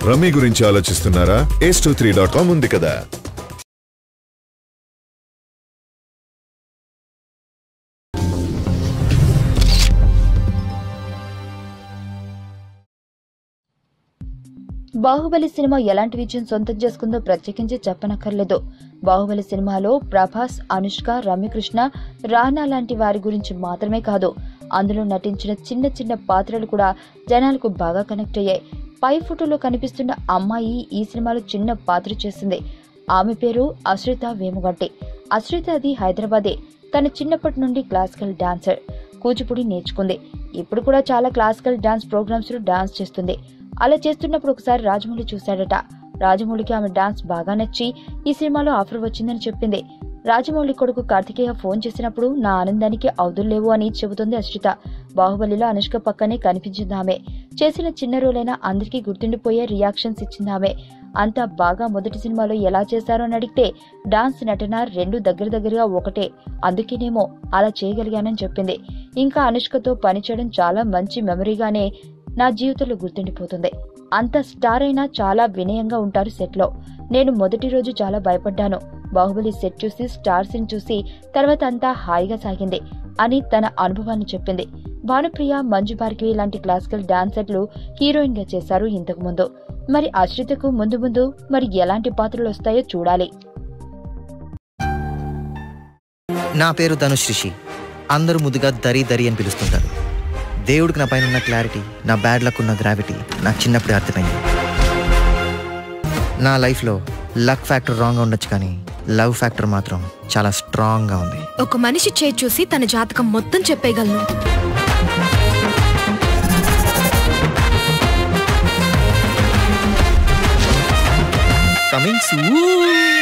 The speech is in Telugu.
రమ్మీ గురించి ఆలోచిస్తున్నారా? ace23.com ఉంది కదా. బాహుబలి సినిమా ఎలాంటి విజయం సొంతం చేసుకుందో ప్రత్యేకించి చెప్పనక్కర్లేదు. బాహుబలి సినిమాలో ప్రభాస్, అనుష్క, రమ్యకృష్ణ, రానా లాంటి వారి గురించి మాత్రమే కాదు, అందులో నటించిన చిన్న చిన్న పాత్రలు కూడా జనాలకు బాగా కనెక్ట్ అయ్యాయి. పై ఫోటోలో కనిపిస్తున్న అమ్మాయి ఈ సినిమాలో చిన్న పాత్ర చేసింది. ఆమె పేరు అశ్రిత వేముగంటి. అశ్రితది హైదరాబాదే. తన చిన్నప్పటి నుండి క్లాసికల్ డాన్సర్. కూచిపూడి నేర్చుకుంది. ఇప్పుడు కూడా చాలా క్లాసికల్ డాన్స్ ప్రోగ్రామ్స్ లో డాన్స్ చేస్తుంది. అలా చేస్తున్నప్పుడు ఒకసారి రాజమౌళి చూశాడట. రాజమౌళికి ఆమె డాన్స్ బాగా నచ్చి ఈ సినిమాలో ఆఫర్ వచ్చిందని చెప్పింది. రాజమౌళి కొడుకు కార్తికేయ ఫోన్ చేసినప్పుడు నా ఆనందానికి అవధుల్లేవు అని చెబుతుంది అశ్రిత. బాహుబలిలో అనుష్క పక్కనే కనిపించింది ఆమె. చేసిన చిన్న రోలైనా అందరికీ గుర్తుండిపోయే రియాక్షన్స్ ఇచ్చింది ఆమె. అంతా బాగా మొదటి సినిమాలో ఎలా చేశారో అని అడిగితే డాన్స్, నటన రెండు దగ్గరగా ఒకటే, అందుకేనేమో అలా చేయగలిగానని చెప్పింది. ఇంకా అనుష్కతో పనిచేయడం చాలా మంచి మెమరీగానే నా జీవితంలో గుర్తుండిపోతుంది. అంత స్టార్ అయినా చాలా వినయంగా ఉంటారు సెట్ లో. నేను మొదటి రోజు చాలా భయపడ్డాను. బాహుబలి సెట్ చూసి, స్టార్స్ ని చూసి తర్వాత అంతా హాయిగా సాగింది అని తన అనుభవాన్ని చెప్పింది. భానుప్రియ, మంజు భార్గవి లాంటి క్లాసికల్ డాన్సర్లు హీరోయిన్ గా చేశారు ఇంతకు ముందు. మరి అశ్రితకు ముందు మరి ఎలాంటి పాత్రలు వస్తాయో చూడాలి. నా పేరు ధనుష్ రిషి. అందరూ ముద్దుగా దరి అని పిలుస్తుంటారు. దేవుడికి నా పైన ఉన్న క్లారిటీ, నా బ్యాడ్ లక్ ఉన్న గ్రావిటీ నాకు చిన్నప్పుడే అర్థమైంది. నా లైఫ్లో లక్ ఫ్యాక్టర్ రాంగ్గా ఉండొచ్చు, కానీ లవ్ ఫ్యాక్టర్ మాత్రం చాలా స్ట్రాంగ్గా ఉంది. ఒక మనిషి చేయి చూసి తన జాతకం మొత్తం చెప్పేయగలను. Coming soon.